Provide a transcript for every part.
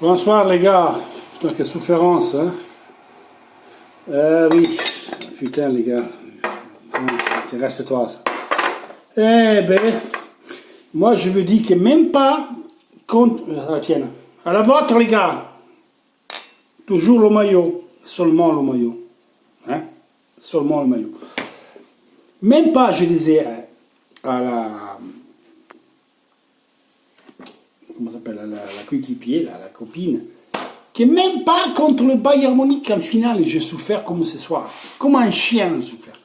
Bonsoir les gars. Putain, quelle souffrance, hein. Oui. Putain les gars. Reste-toi. Eh ben, moi je veux dire que même pas contre la tienne. À la vôtre les gars. Toujours le maillot. Seulement le maillot. Hein? Seulement le maillot. Même pas, je disais, à la... Comment ça s'appelle, la coéquipier, la copine, que même pas contre le Bayern Munich en finale, j'ai souffert comme ce soir. Comme un chien, j'ai souffert.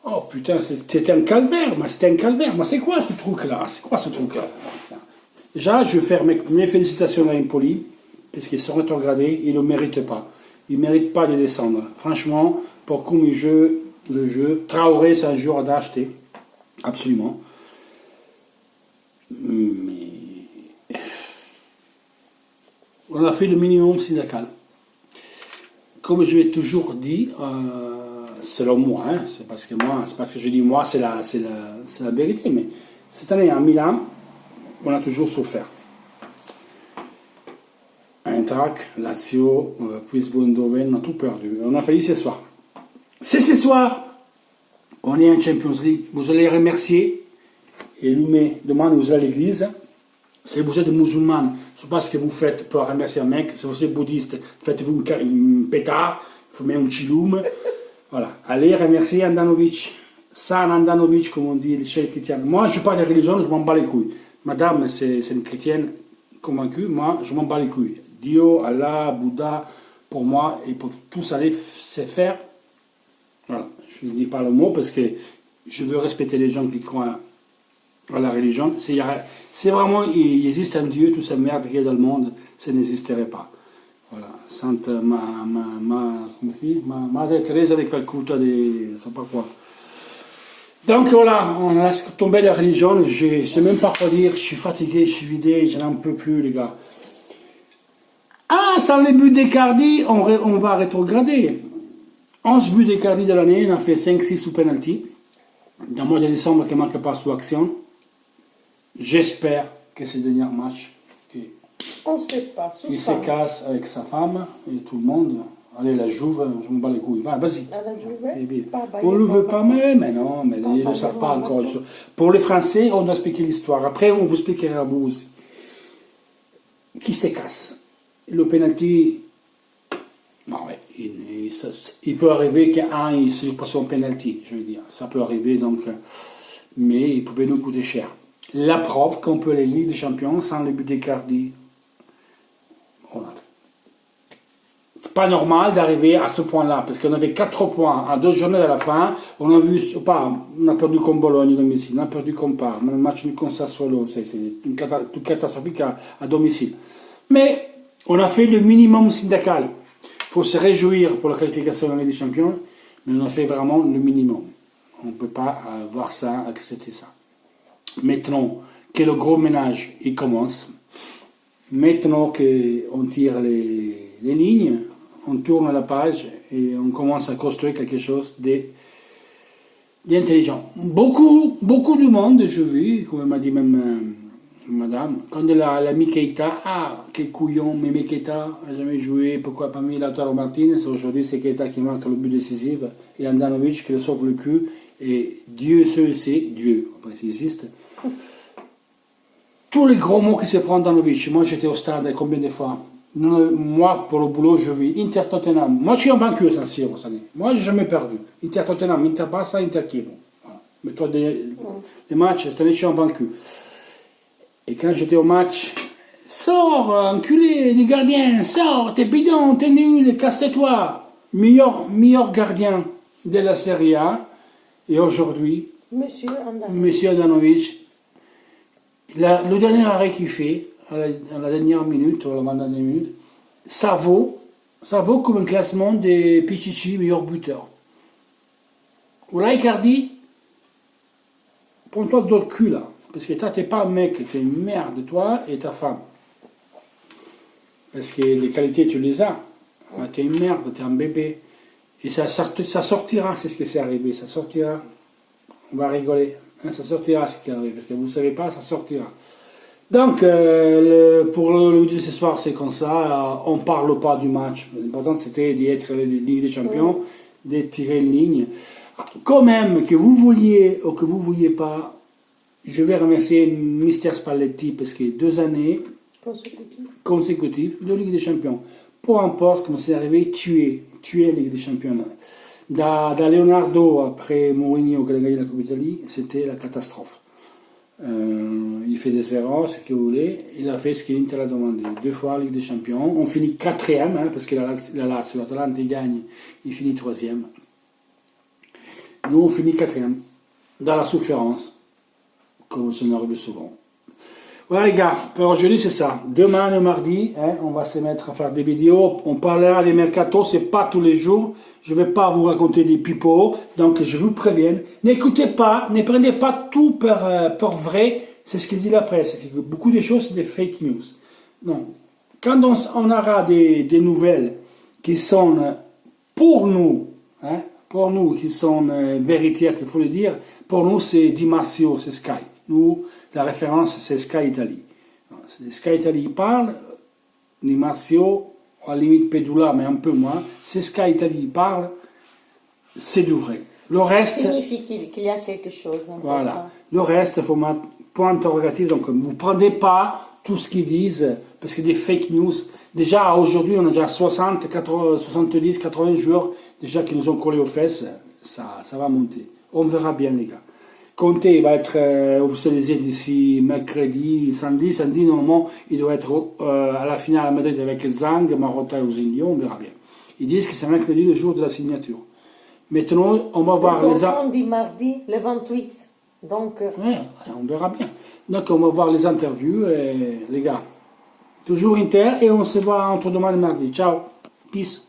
Oh putain, c'était un calvaire, mais c'était un calvaire. Mais c'est quoi ce truc-là? C'est quoi ce truc-là? Déjà, je vais faire mes félicitations à Empoli, parce qu'ils sont rétrogradés, ils ne le méritent pas. Ils ne méritent pas de descendre. Franchement, pour comme ils jouent le jeu, Traoré, c'est un joueur à acheter. Absolument. Mais on a fait le minimum syndical. Comme je l'ai toujours dit, selon moi, hein, c'est parce que je dis moi, c'est la vérité, mais cette année à Milan, on a toujours souffert. Eintracht, Lazio, puis Eindhoven, on a tout perdu. On a failli ce soir. C'est ce soir, on est en Champions League, vous allez remercier, et lui demande, vous allez à l'église. Si vous êtes musulman, c'est pas ce que vous faites pour remercier un mec. Si vous êtes bouddhiste, faites-vous un pétard, fumez un chiloum. Voilà. Allez remercier Handanovic. San Handanovic, comme on dit les chefs chrétiens. Moi, je ne suis pas de religion, je m'en bats les couilles. Madame, c'est une chrétienne convaincue. Moi, je m'en bats les couilles. Dieu, Allah, Bouddha, pour moi, et pour tous aller se faire. Voilà. Je ne dis pas le mot parce que je veux respecter les gens qui croient à la religion. C'est vraiment, il existe un Dieu, toute cette merde qu'il y a dans le monde, ça n'existerait pas. Voilà. Sainte Madre Teresa de Calcutta, je ne sais pas quoi. Donc voilà, on laisse tomber la religion, je ne sais même pas quoi dire, je suis fatigué, je suis vidé, je n'en peux plus les gars. Ah, sans les buts d'Icardi, on va rétrograder. 11 buts d'Icardi de l'année, on a fait 5-6 sous penalty. Dans le mois de décembre, qui ne manque pas sous action. J'espère que ce dernier match, on ne sait pas, il se casse avec sa femme et tout le monde. Allez, la Juve, je me bats les couilles. Vas-y. On ne le veut pas, mais non, mais ils ne le savent pas encore. Pour les Français, on doit expliquer l'histoire. Après, on vous expliquera à vous aussi. Qui se casse? Le penalty, non, ouais, il peut arriver qu'un il se passe en penalty, je veux dire. Ça peut arriver, donc, mais il pouvait nous coûter cher. La preuve qu'on peut les Ligues des Champions sans le but d'Icardi. Voilà. C'est pas normal d'arriver à ce point-là, parce qu'on avait 4 points à 2 journées à la fin. On a perdu comme Bologne à domicile, on a perdu comme Parme, un match comme Sassuolo, c'est tout catastrophique à domicile. Mais on a fait le minimum syndical. Il faut se réjouir pour la qualification de la Ligue des Champions, mais on a fait vraiment le minimum. On ne peut pas voir ça, accepter ça. Maintenant que le gros ménage il commence, maintenant qu'on tire les lignes, on tourne la page et on commence à construire quelque chose d'intelligent. Beaucoup de monde, je vu, comme m'a dit même madame, quand l'ami Keita, quel couillon, mais Keita n'a jamais joué, pourquoi pas mis Lautaro Martinez, aujourd'hui c'est Keita qui marque le but décisif, et Handanovic qui le sauve le cul, et Dieu seul sait, Dieu, après s'il existe, tous les gros mots qui se prennent dans Handanovic. Moi j'étais au stade combien de fois? Moi pour le boulot je vis Inter Tottenham. Moi je suis un vainqueur San Siro cette année. Moi j'ai jamais perdu. Inter Tottenham, Inter Barça, Inter Kiev. Voilà. Mais toi les matchs cette année je suis un vainqueur. Et quand j'étais au match, sors enculé des gardiens, sors, t'es bidon, t'es nul, casse-toi. Meilleur gardien de la Serie A. Et aujourd'hui, Monsieur Handanovic, le dernier arrêt qu'il fait, à la dernière minute, ou à la dernière minute, ça vaut comme un classement des Pichichi meilleurs buteurs. Ou là, Icardi, prends-toi dans le cul là, parce que toi, t'es pas un mec, t'es une merde, toi et ta femme. Parce que les qualités, tu les as. T'es une merde, t'es un bébé. Et ça sortira, c'est ce qui s'est arrivé, ça sortira. On va rigoler, hein, ça sortira ce qui est arrivé, parce que vous ne savez pas, ça sortira. Donc, pour le vidéo de ce soir, c'est comme ça. On ne parle pas du match. L'important, c'était d'être la Ligue des Champions, de tirer une ligne. Quand même, que vous vouliez ou que vous ne vouliez pas, je vais remercier Mister Spalletti parce que 2 années consécutives de Ligue des Champions. Peu importe comment c'est arrivé, tuer la Ligue des Champions. Da Leonardo, après Mourinho qui a gagné la Coupe d'Italie, c'était la catastrophe. Il fait des erreurs, ce que vous voulez. Il a fait ce qu'Inter a demandé. 2 fois la Ligue des Champions. On finit 4e, parce que la Lazio, l'Atalanta, il gagne. Il finit 3e. Nous, on finit 4e. Dans la souffrance, comme ça nous arrive souvent. Voilà les gars, pour aujourd'hui c'est ça. Demain, le mardi, on va se mettre à faire des vidéos. On parlera des mercatos, c'est pas tous les jours. Je ne vais pas vous raconter des pipeaux, donc je vous préviens. N'écoutez pas, ne prenez pas tout pour vrai. C'est ce qu'il dit la presse. Beaucoup de choses, c'est des fake news. Non. Quand on aura des nouvelles qui sont pour nous, qui sont véritaires, qu'il faut le dire, pour nous c'est Di Marzio, c'est Sky. Nous, la référence c'est Sky Italie. Sky Italie parle, Di Marzio, à la limite Pedula, mais un peu moins. Si Sky Italie parle, c'est du vrai. Le reste... Ça signifie qu'il y a quelque chose. Voilà. Le reste, il faut mettre point interrogatif. Donc, vous ne prenez pas tout ce qu'ils disent, parce que des fake news. Déjà, aujourd'hui, on a déjà 60, 80, 70, 80 joueurs déjà qui nous ont collé aux fesses. Ça va monter. On verra bien, les gars. Conte va être officialisé d'ici mercredi, samedi. Normalement, il doit être à la finale à Madrid avec Zhang, Marotta et Osinio, on verra bien. Ils disent que c'est mercredi, le jour de la signature. Maintenant, on va voir les autres. On dit mardi, le 28. Donc... on verra bien. Donc, on va voir les interviews, les gars. Toujours Inter, et on se voit entre demain et mardi. Ciao. Peace.